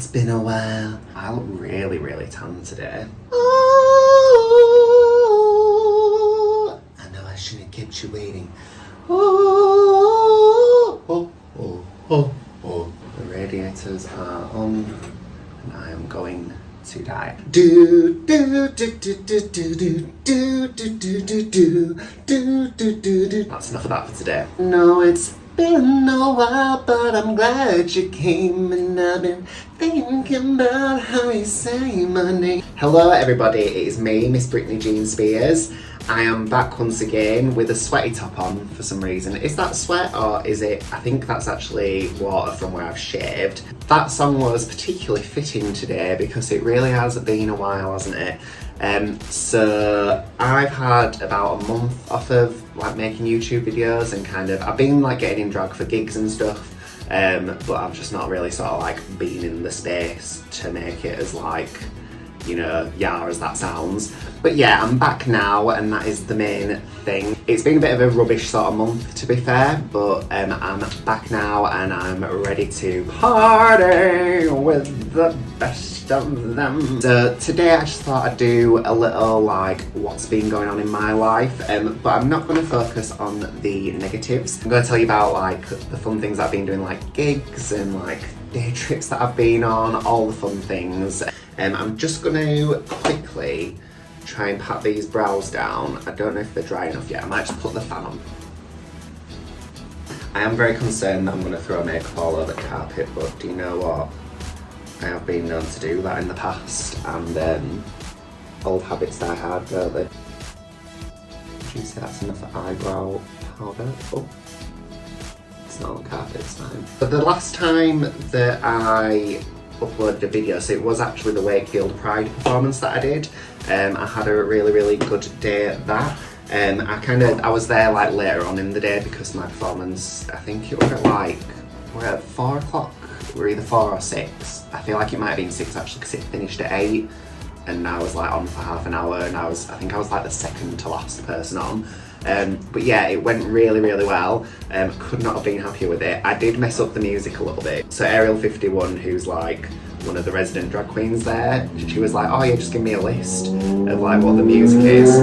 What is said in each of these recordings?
It's been a while. I look really, really tan today. I know I shouldn't have kept you waiting. The radiators are on and I am going to die. That's enough of that for today. No, it's been a while, but I'm glad you came, and I've been thinking about how you say my name. Hello everybody, it is me, Miss Brittany Jean Spears. I am back once again with a sweaty top on for some reason. Is that sweat or is it, I think that's actually water from where I've shaved. That song was particularly fitting today because it really has been a while, hasn't it? So I've had about a month off of like making YouTube videos and kind of, I've been like getting in drag for gigs and stuff, but I've just not really sort of like been in the space to make it as like, you know, yeah, as that sounds. But yeah, I'm back now and that is the main thing. It's been a bit of a rubbish sort of month to be fair, but I'm back now and I'm ready to party with the best of them. So today I just thought I'd do a little like what's been going on in my life, but I'm not going to focus on the negatives. I'm going to tell you about like the fun things I've been doing, like gigs and like day trips that I've been on, all the fun things. I'm just going to quickly try and pat these brows down. I don't know if they're dry enough yet. I might just put the fan on. I am very concerned that I'm going to throw makeup all over the carpet, but do you know what? I have been known to do that in the past, and old habits die hard, don't they? Would you say that's enough eyebrow powder? Oh, it's not on the carpet, it's fine. But the last time that I uploaded a video, so it was actually the Wakefield Pride performance that I did. I had a really good day at that. I was there like later on in the day because my performance, I think it was at like, we're at 4 o'clock, we're either 4 or 6. I feel like it might have been 6 actually because it finished at 8 and I was like on for half an hour and I think I was like the second to last person on. But yeah, it went really well. Could not have been happier with it. I did mess up the music a little bit. So Ariel 51, who's like one of the resident drag queens there, she was like, oh yeah, just give me a list of like what the music is.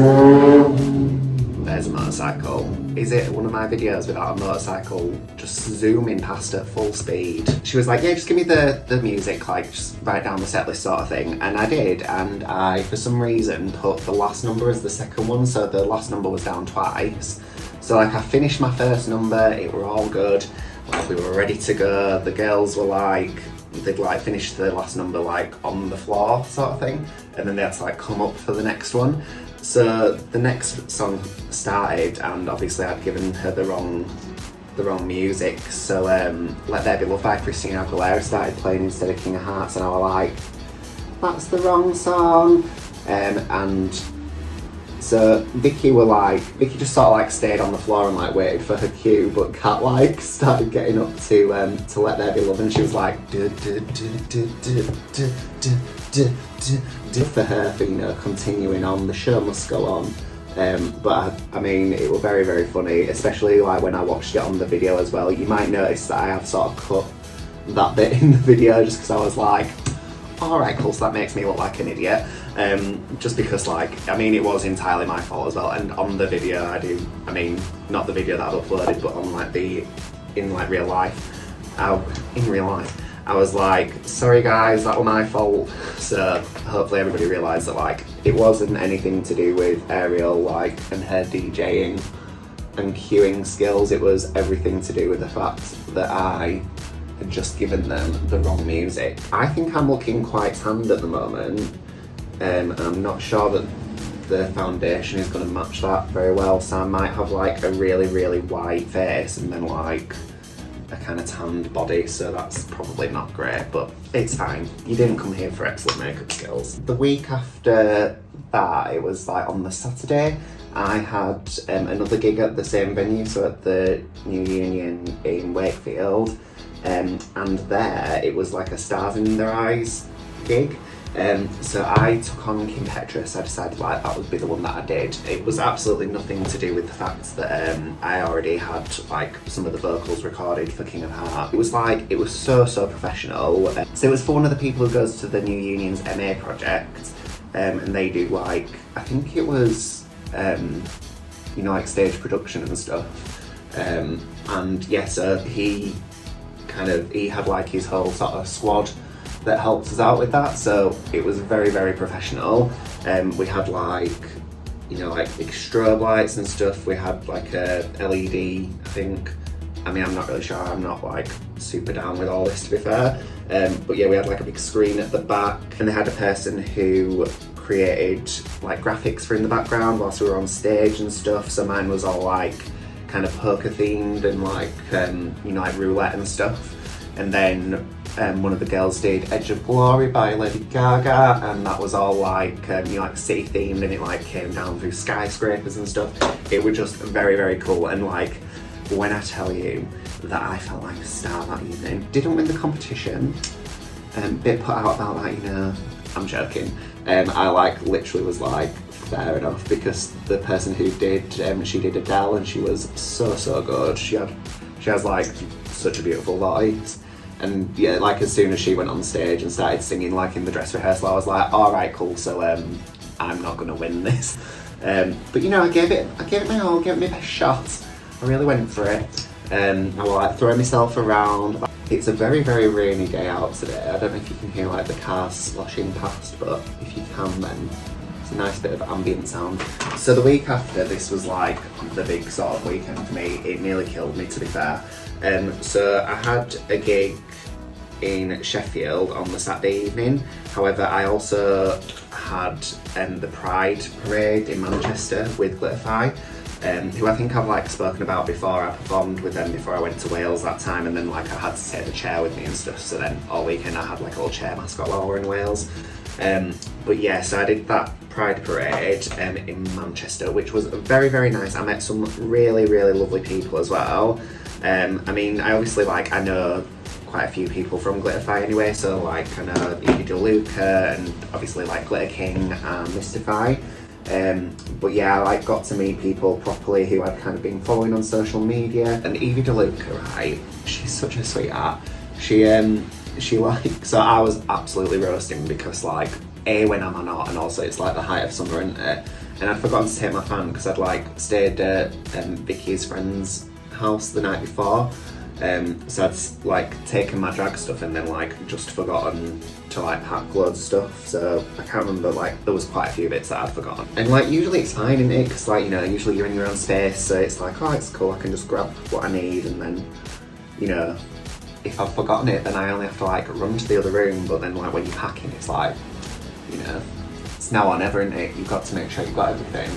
There's a motorcycle. Is it one of my videos without a motorcycle just zooming past at full speed? She was like, yeah, just give me the music, like just write down the set list sort of thing. And I did, and I, for some reason, put the last number as the second one, so the last number was down twice. So like I finished my first number, it were all good, like we were ready to go. The girls were like, they'd like finish the last number like on the floor sort of thing, and then they had to like come up for the next one. So the next song started and obviously I'd given her the wrong music, so Let There Be Love by Christina Aguilera started playing instead of King of Hearts, and I was like, that's the wrong song. And so Vicky just sort of like stayed on the floor and like waited for her cue, but Kat like started getting up to Let There Be Love, and she was like for her, for, you know, continuing on, the show must go on. But I mean, it was very funny, especially like when I watched it on the video as well. You might notice that I have sort of cut that bit in the video just because I was like, alright cool, so that makes me look like an idiot. Just because like, I mean, it was entirely my fault as well, and on the video I mean, not the video that I've uploaded, but on like in real life, I was like, sorry guys, that was my fault. So hopefully everybody realised that like it wasn't anything to do with Ariel like and her DJing and cueing skills. It was everything to do with the fact that I had just given them the wrong music. I think I'm looking quite tanned at the moment. I'm not sure that the foundation is going to match that very well, so I might have like a really white face and then like a kind of tanned body, so that's probably not great, but it's fine. You didn't come here for excellent makeup skills. The week after that, it was like on the Saturday, I had another gig at the same venue, so at the New Union in Wakefield, and there it was like a Stars in Their Eyes gig, So I took on King Petrus. I decided like that would be the one that I did. It was absolutely nothing to do with the fact that I already had like some of the vocals recorded for King of Heart. It was like, it was so professional. So it was for one of the people who goes to the New Union's MA project, and they do like, I think it was, you know, like stage production and stuff. And yeah, so he had like his whole sort of squad that helped us out with that, so it was very professional. We had like, you know, like big strobe lights and stuff. We had like a LED, I think. I mean, I'm not really sure, I'm not like super down with all this, to be fair. But yeah, we had like a big screen at the back, and they had a person who created like graphics for in the background whilst we were on stage and stuff. So mine was all like kind of poker themed and like, you know, like roulette and stuff. And then one of the girls did Edge of Glory by Lady Gaga, and that was all like, you know, like city themed, and it like came down through skyscrapers and stuff. It was just very cool, and like, when I tell you that I felt like a star that evening. Didn't win the competition, bit put out about that, you know, I'm joking. I like literally was like, fair enough, because the person who did, she did Adele, and she was so good. She has like such a beautiful voice. And yeah, like as soon as she went on stage and started singing like in the dress rehearsal, I was like, all right, cool, so I'm not gonna win this. But you know, I gave it my all, gave it my best shot. I really went for it. I was like throwing myself around. It's a very rainy day out today. I don't know if you can hear like the cars sloshing past, but if you can, then it's a nice bit of ambient sound. So the week after, this was like the big sort of weekend for me. It nearly killed me, to be fair. So I had a gig in Sheffield on the Saturday evening. However, I also had the Pride Parade in Manchester with Glitterfy, who I think I've like spoken about before. I performed with them before I went to Wales that time, and then like I had to take the chair with me and stuff, so then all weekend I had like a little chair mascot while we were in Wales. But yeah, so I did that Pride Parade in Manchester, which was very nice. I met some really lovely people as well. I mean, I obviously like, I know quite a few people from Glitterfy anyway, so like I know Evie DeLuca and obviously like Glitter King and Mystify. But yeah, I like got to meet people properly who I'd kind of been following on social media. And Evie DeLuca, right, she's such a sweetheart. She like, so I was absolutely roasting because like, A, when am I not, and also it's like the height of summer, isn't it? And I'd forgotten to take my fan because I'd like stayed at Vicky's friend's house the night before. So I'd like taken my drag stuff and then like just forgotten to like pack loads of stuff. So I can't remember, like there was quite a few bits that I'd forgotten. And like usually it's fine, isn't it? Because like, you know, usually you're in your own space, so it's like, oh, it's cool, I can just grab what I need, and then, you know, if I've forgotten it, then I only have to like run to the other room. But then like when you're packing, it's like, you know, it's now or never, isn't it? You've got to make sure you've got everything.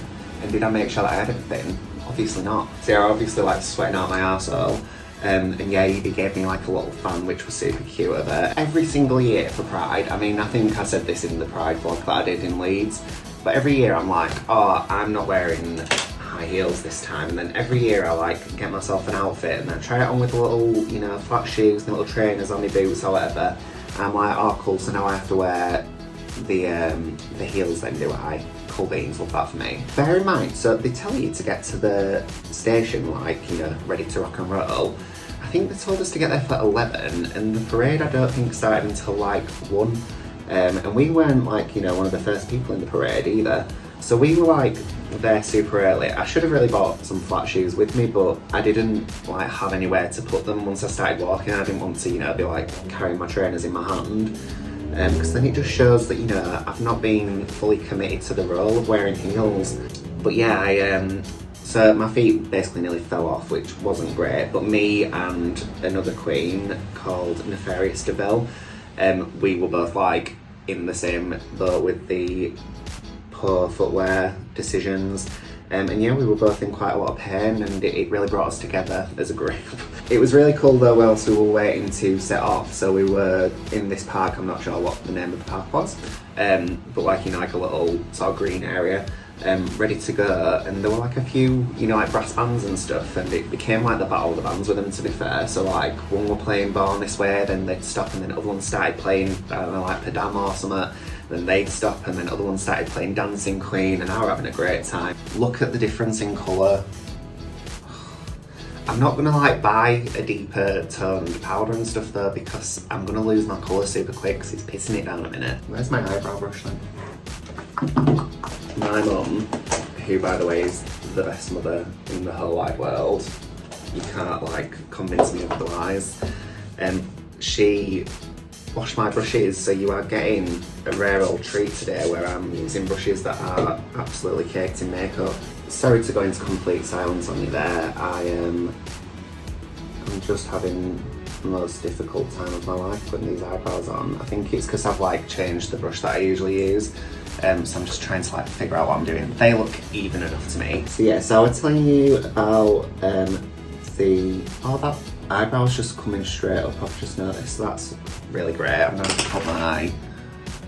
And did I make sure that I had everything? Obviously not. So yeah, I obviously like sweating out my arsehole. And yeah, he gave me like a little fan, which was super cute of her. Every single year for Pride, I mean, I think I said this in the Pride vlog that I did in Leeds, but every year I'm like, oh, I'm not wearing high heels this time. And then every year I like get myself an outfit and then try it on with a little, you know, flat shoes and little trainers on my boots or whatever. And I'm like, oh cool, so now I have to wear the heels then, do I? Cool beans, love that for me. Bear in mind, so they tell you to get to the station like, you know, ready to rock and roll. I think they told us to get there for 11, and the parade I don't think started until like 1. And we weren't like, you know, one of the first people in the parade either. So we were like there super early. I should have really bought some flat shoes with me, but I didn't like have anywhere to put them once I started walking. I didn't want to, you know, be like carrying my trainers in my hand. Because then it just shows that, you know, I've not been fully committed to the role of wearing heels. But yeah, so my feet basically nearly fell off, which wasn't great. But me and another queen called Nefarious DeVille, we were both like in the same boat with the poor footwear decisions. And yeah, we were both in quite a lot of pain, and it really brought us together as a group. It was really cool though whilst we were waiting to set off. So we were in this park, I'm not sure what the name of the park was, but like, you know, like a little sort of green area, ready to go. And there were like a few, you know, like brass bands and stuff, and it became like the battle of the bands with them, to be fair. So like one were playing Born This Way, then they'd stop, and then other ones started playing, I don't know, like Padam or something. then they'd stop, and then other ones started playing Dancing Queen, and I were having a great time. Look at the difference in colour. I'm not gonna like buy a deeper toned powder and stuff though, because I'm gonna lose my colour super quick because it's pissing it down a minute. Where's my eyebrow brush then? My mum, who by the way is the best mother in the whole wide world, you can't like convince me otherwise, she washed my brushes, so you are getting a rare old treat today where I'm using brushes that are absolutely caked in makeup. Sorry to go into complete silence on you there. I'm just having the most difficult time of my life putting these eyebrows on. I think it's because I've like changed the brush that I usually use, so I'm just trying to like figure out what I'm doing. They look even enough to me. So yeah, so I was telling you about that eyebrow's just coming straight up. I've just noticed, so that's really great. I'm going to put my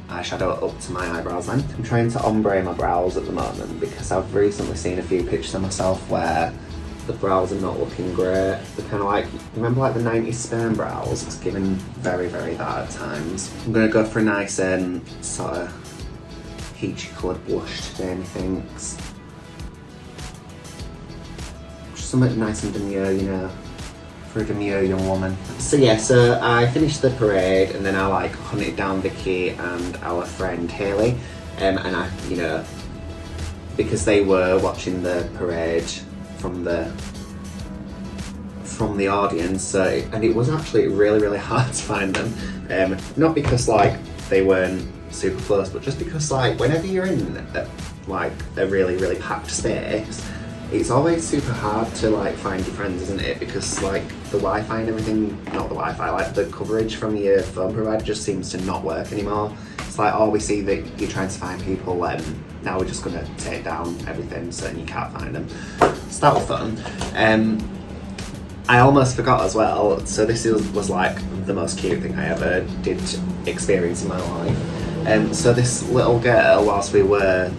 eyeshadow up to my eyebrows then. I'm trying to ombre my brows at the moment because I've recently seen a few pictures of myself where the brows are not looking great. They're kind of like, remember like the 90s sperm brows? It's giving very, very that at times. I'm going to go for a nice sort of peachy coloured blush today, methinks. Just something nice and demure, you know, for a demure young woman. So yeah, so I finished the parade and then I like hunted down Vicky and our friend Hayley, and I, you know, because they were watching the parade from the audience, and it was actually really, really hard to find them. Not because like they weren't super close, but just because like whenever you're in like a really, really packed space, it's always super hard to like find your friends, isn't it? Because like the Wi-Fi and everything, not the Wi-Fi, like the coverage from your phone provider just seems to not work anymore. It's like, oh, we see that you're trying to find people, now we're just gonna take down everything so you can't find them. So that was fun. I almost forgot as well, so this was like the most cute thing I ever did experience in my life. So this little girl, whilst we were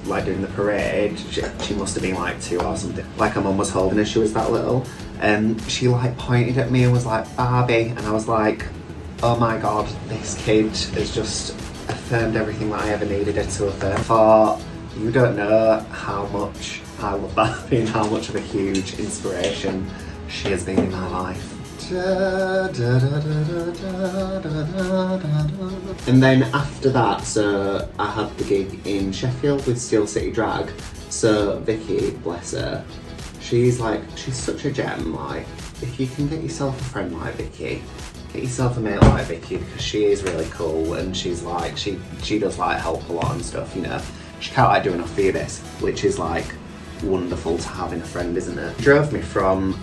like doing the parade, she must have been like 2 or something, like her mum was holding her, she was that little, and she like pointed at me and was like, Barbie, and I was like, oh my god, this kid has just affirmed everything that I ever needed her to affirm. For you don't know how much I love Barbie and how much of a huge inspiration she has been in my life. And then after that, so I had the gig in Sheffield with Steel City Drag. So Vicky, bless her, she's such a gem. Like, if you can get yourself a friend like Vicky, get yourself a mate like Vicky, because she is really cool and she's like, she does like help a lot and stuff, you know. She can't like do enough for you, this, which is like wonderful to have in a friend, isn't it? Drove me from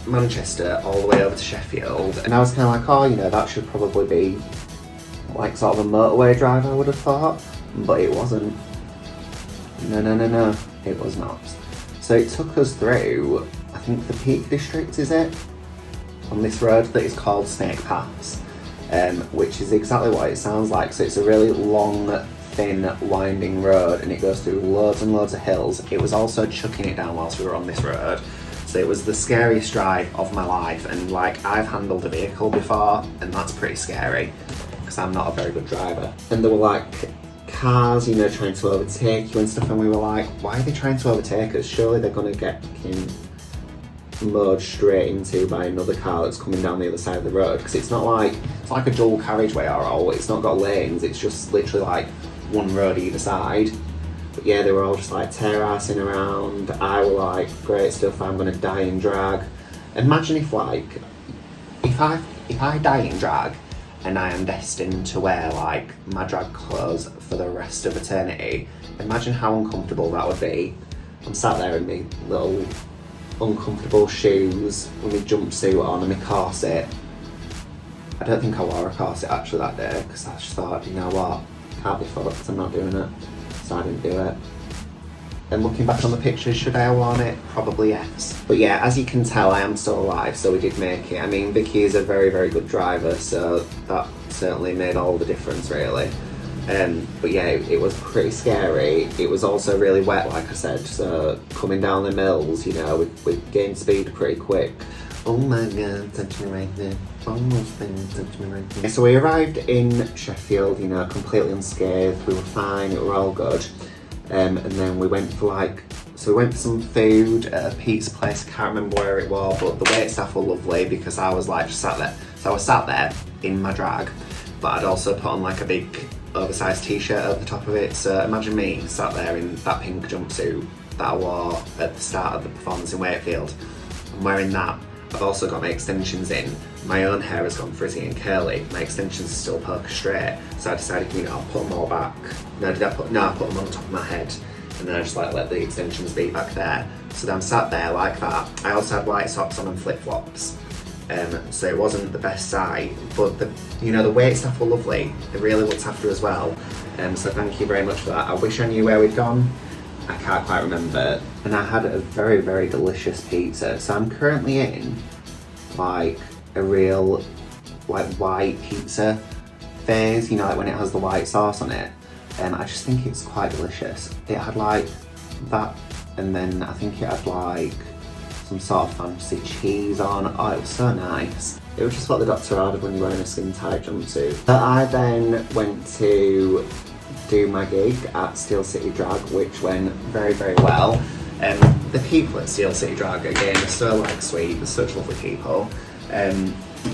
Manchester all the way over to Sheffield, and I was kind of like, oh, you know, that should probably be like sort of a motorway drive, I would have thought, but it wasn't. No, it was not. So it took us through, I think the Peak District, is it? On this road that is called Snake Pass, which is exactly what it sounds like. So it's a really long, thin, winding road, and it goes through loads and loads of hills. It was also chucking it down whilst we were on this road. So it was the scariest drive of my life, and like, I've handled a vehicle before and that's pretty scary because I'm not a very good driver. And there were like cars, you know, trying to overtake you and stuff, and we were like, why are they trying to overtake us? Surely they're gonna get mowed straight into by another car that's coming down the other side of the road, because it's like a dual carriageway or all, it's not got lanes, it's just literally like one road either side. But yeah, they were all just like tear-assing around. I were like, great stuff, I'm gonna die in drag. Imagine if I die in drag and I am destined to wear like my drag clothes for the rest of eternity. Imagine how uncomfortable that would be. I'm sat there in my little uncomfortable shoes with my jumpsuit on and my corset. I don't think I wore a corset actually that day, because I just thought, you know what, can't be fucked, I'm not doing it. So I didn't do it. And looking back on the pictures, should I have worn it? Probably yes. But yeah, as you can tell, I am still alive, so we did make it. I mean, Vicky is a very, very good driver, so that certainly made all the difference, really. But yeah, it was pretty scary. It was also really wet, like I said, so coming down the mills, you know, we gained speed pretty quick. Oh my god, touch me right there. Almost there, touch me right there. So we arrived in Sheffield, you know, completely unscathed. We were fine, it were all good. And then we went for some food at a pizza place. I can't remember where it was, but the wait staff were lovely because I was like just sat there. So I was sat there in my drag, but I'd also put on like a big oversized t-shirt over the top of it. So imagine me sat there in that pink jumpsuit that I wore at the start of the performance in Wakefield. I'm wearing that. I've also got my extensions in. My own hair has gone frizzy and curly. My extensions are still poker straight. So I decided, you know, I'll put them all back. I put them on the top of my head. And then I just like let the extensions be back there. So then I'm sat there like that. I also had white socks on and flip-flops. So it wasn't the best sight, but the wait staff were lovely. They really looked after as well. So thank you very much for that. I wish I knew where we'd gone. I can't quite remember. And I had a very, very delicious pizza. So I'm currently in like a real like white pizza phase, you know, like when it has the white sauce on it. I just think it's quite delicious. It had like that, and then I think it had like some sort of fancy cheese on. Oh, it was so nice. It was just what the doctor ordered when you're wearing a skin tight jumpsuit. But I then went to do my gig at Steel City Drag, which went very, very well. The people at Steel City Drag, again, are so like sweet, they're such lovely people.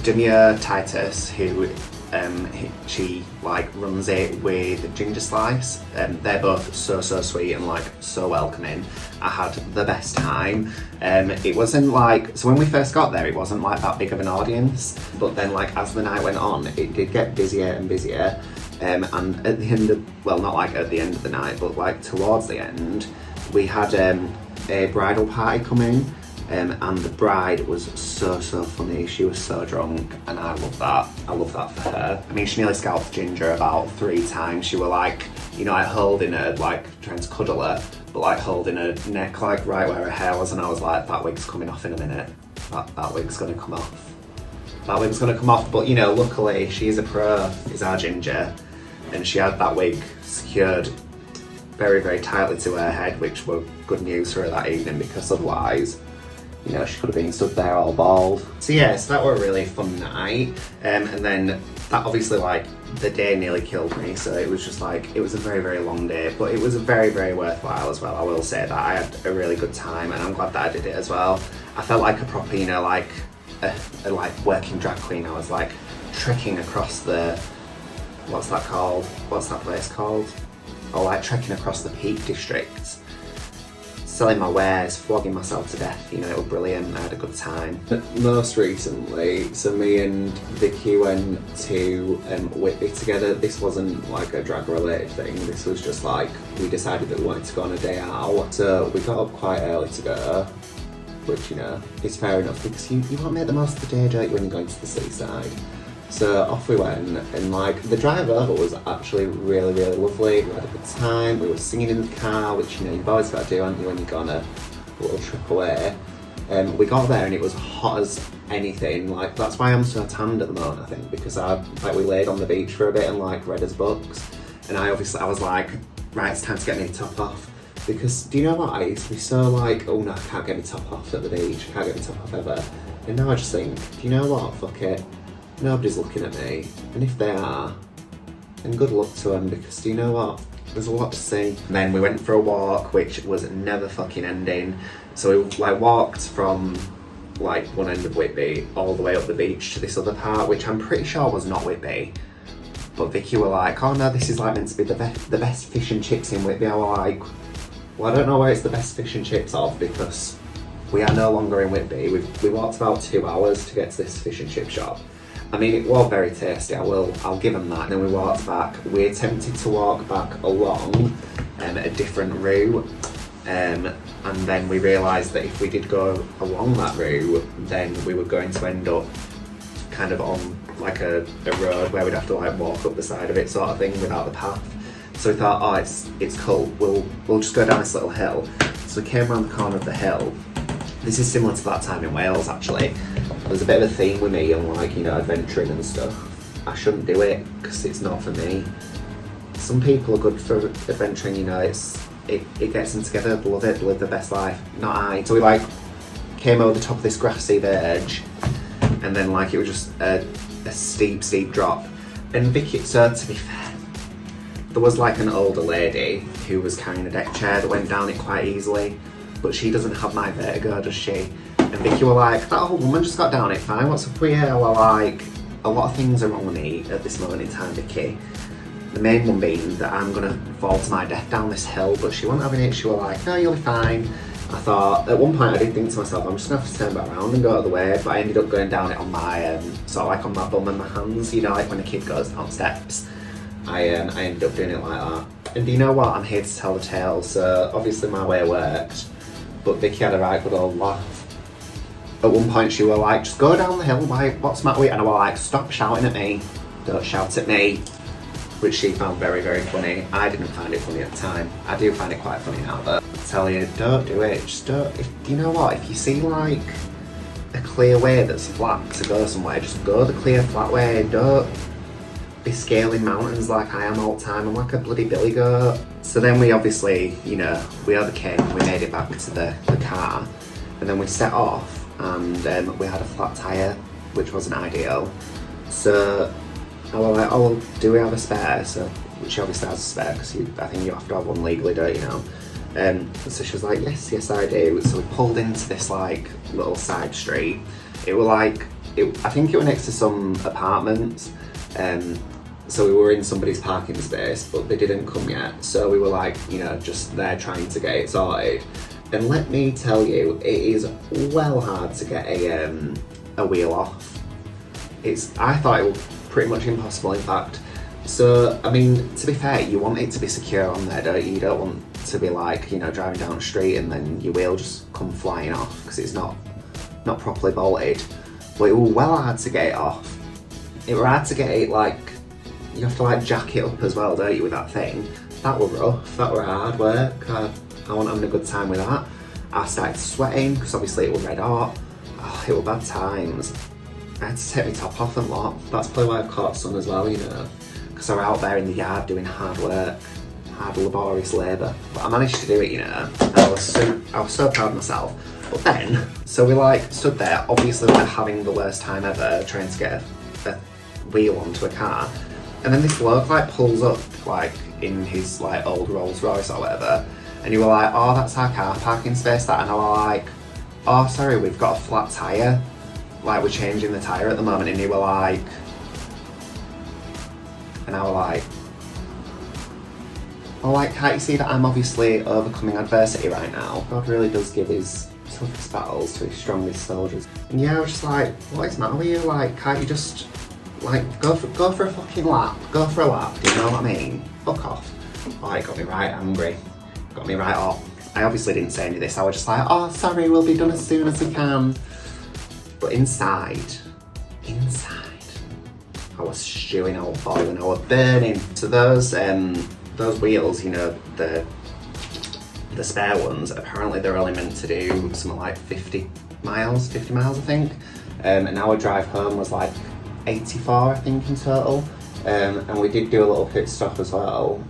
Dominoe Titus, who she like runs it with Ginger Slice. They're both so sweet and like so welcoming. I had the best time. It wasn't like, so when we first got there, it wasn't like that big of an audience, but then like as the night went on, it did get busier and busier. And at the end of, well, not like at the end of the night, but like towards the end, we had a bridal party come in. And the bride was so funny. She was so drunk, and I love that. I love that for her. I mean, she nearly scalped Ginger about 3 times. She were like, you know, like holding her, like trying to cuddle her, but like holding her neck, like right where her hair was, and I was like, that wig's coming off in a minute. That wig's gonna come off. That wig's gonna come off, but you know, luckily she's a pro, is our Ginger, and she had that wig secured very, very tightly to her head, which were good news for her that evening, because otherwise, you know, she could have been stood there all bald. So yeah, so that were a really fun night. And then that obviously, like, the day nearly killed me. So it was just like, it was a very, very long day, but it was a very, very worthwhile as well. I will say that I had a really good time, and I'm glad that I did it as well. I felt like a proper, you know, like a like working drag queen. I was like trekking across the, what's that called? What's that place called? Or like trekking across the Peak District, selling my wares, flogging myself to death. You know, it was brilliant. I had a good time. Most recently, so me and Vicky went to Whitby together. This wasn't like a drag related thing. This was just like, we decided that we wanted to go on a day out. So we got up quite early to go, which, you know, is fair enough, because you want to make the most of the day, don't you, when you're going to the seaside. So off we went, and like the drive over was actually really, really lovely. We had a good time. We were singing in the car, which, you know, you've always got to do, haven't you, when you go on a little trip away. We got there and it was hot as anything. Like, that's why I'm so tanned at the moment, I think, because we laid on the beach for a bit and like read as books. And I was like, right, it's time to get my top off. Because do you know what? I used to be so like, oh no, I can't get my top off at the beach. I can't get my top off ever. And now I just think, do you know what? Fuck it. Nobody's looking at me, and if they are, then good luck to them, because do you know what? There's a lot to see. And then we went for a walk, which was never fucking ending. So we like walked from like one end of Whitby all the way up the beach to this other part, which I'm pretty sure was not Whitby. But Vicky were like, oh no, this is like meant to be the best fish and chips in Whitby. I was like, well, I don't know where it's the best fish and chips of, because we are no longer in Whitby. We walked about 2 hours to get to this fish and chip shop. I mean, it was very tasty, I'll give them that. And then we walked back. We attempted to walk back along a different route, and then we realised that if we did go along that route, then we were going to end up kind of on like a road where we'd have to like walk up the side of it, sort of thing, without the path. So we thought, oh, it's cool, we'll just go down this little hill. So we came around the corner of the hill. This is similar to that time in Wales, actually. There's a bit of a theme with me and like, you know, adventuring and stuff. I shouldn't do it because it's not for me. Some people are good for adventuring, you know, it gets them together, they love it, they live their best life. Not I. So we like came over the top of this grassy verge, and then like it was just a steep drop. And Vicky, so to be fair, there was like an older lady who was carrying a deck chair that went down it quite easily, but she doesn't have my vertigo, does she? And Vicky were like, that old woman just got down it fine, what's up with you? Well, like, a lot of things are wrong with me at this moment in time, Vicky. The main one being that I'm gonna fall to my death down this hill, but she wasn't having it. She was like, no, you'll be fine. I thought, at one point I did think to myself, I'm just gonna have to turn back around and go out of the way, but I ended up going down it on my, sort of like on my bum and my hands, you know, like when a kid goes down steps. I ended up doing it like that. And do you know what? I'm here to tell the tale, so obviously my way worked, but Vicky had a right good old laugh. At one point she was like, just go down the hill, like, what's the matter with you? And I was like, stop shouting at me, don't shout at me. Which she found very, very funny. I didn't find it funny at the time. I do find it quite funny now, but I tell you, don't do it. Just don't. You know what? If you see like a clear way that's flat to go somewhere, just go the clear flat way. Don't be scaling mountains like I am all the time. I'm like a bloody billy goat. So then we obviously, you know, we overcame. We made it back to the car, and then we set off, and we had a flat tyre, which wasn't ideal. So I was like, oh, do we have a spare? So she obviously has a spare, because I think you have to have one legally, don't you know? So she was like, yes I do. So we pulled into this like little side street. It was like, I think it was next to some apartments. So we were in somebody's parking space, but they didn't come yet. So we were like, you know, just there trying to get it sorted. And let me tell you, it is well hard to get a wheel off. I thought it was pretty much impossible, in fact. So, I mean, to be fair, you want it to be secure on there, don't you? You don't want to be like, you know, driving down the street and then your wheel just come flying off because it's not properly bolted. But it was well hard to get it off. It was hard to get it, like, you have to like jack it up as well, don't you, with that thing. That were rough, that were hard work. I wasn't having a good time with that. I started sweating because obviously it was red hot. Oh, it were bad times. I had to take my top off and lot. That's probably why I've caught sun as well, you know, because I'm out there in the yard doing hard work, hard laborious labour. But I managed to do it, you know, and I was so proud of myself. But then, so we like stood there, obviously we're having the worst time ever trying to get a wheel onto a car. And then this bloke like pulls up like in his like old Rolls Royce or whatever, and you were like, oh, that's our car parking space, that. And I was like, oh, sorry, we've got a flat tyre. Like, we're changing the tyre at the moment. And you were like, and I was like, well, like, can't you see that I'm obviously overcoming adversity right now? God really does give his toughest battles to his strongest soldiers. And yeah, I was just like, what is the matter with you? Like, can't you just, like, go for a fucking lap? Go for a lap, do you know what I mean? Fuck off. Oh, it got me right angry. Got me right off. I obviously didn't say any of this. I was just like, oh, sorry, we'll be done as soon as we can. But inside, I was stewing, I was boiling, I was burning. So those wheels, you know, the spare ones, apparently they're only meant to do something like 50 miles, I think. And our drive home was like 84, I think, in total. And we did do a little pit stop as well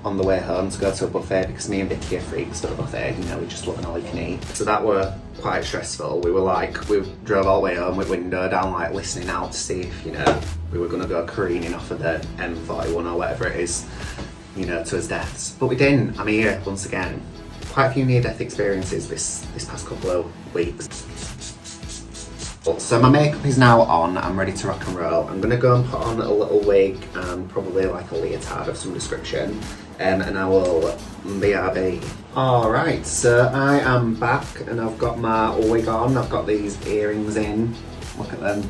on the way home to go to a buffet, because me and Vicky are freaks at a buffet, you know, we just love an all you can eat. So that were quite stressful. We drove all the way home with window down, like listening out to see if, you know, we were gonna go careening off of the M41 or whatever it is, you know, to his deaths. But we didn't. I'm here once again. Quite a few near-death experiences this past couple of weeks. So my makeup is now on, I'm ready to rock and roll. I'm gonna go and put on a little wig and probably like a leotard of some description, and I will BRB. Alright, so I am back and I've got my wig on, I've got these earrings in, look at them.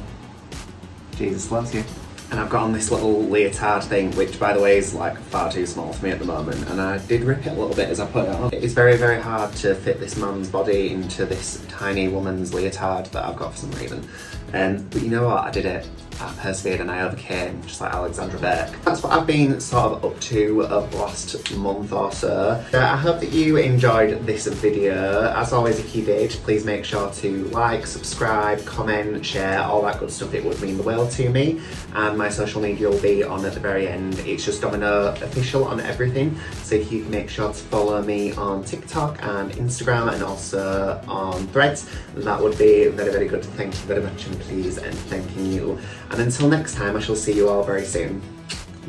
Jesus loves you. And I've got on this little leotard thing, which by the way is like far too small for me at the moment, and I did rip it a little bit as I put it on. It is very, very hard to fit this man's body into this tiny woman's leotard that I've got for some reason. But you know what, I did it. I persevered and I overcame, just like Alexandra Beck. That's what I've been sort of up to the last month or so. I hope that you enjoyed this video. As always, if you did, please make sure to like, subscribe, comment, share, all that good stuff. It would mean the world to me. And my social media will be on at the very end. It's just Dominoe official on everything. So if you can make sure to follow me on TikTok and Instagram and also on Threads, that would be very, very good. Thank you very much and please and thanking you. And until next time, I shall see you all very soon.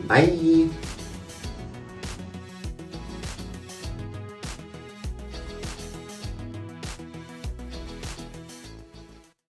Bye!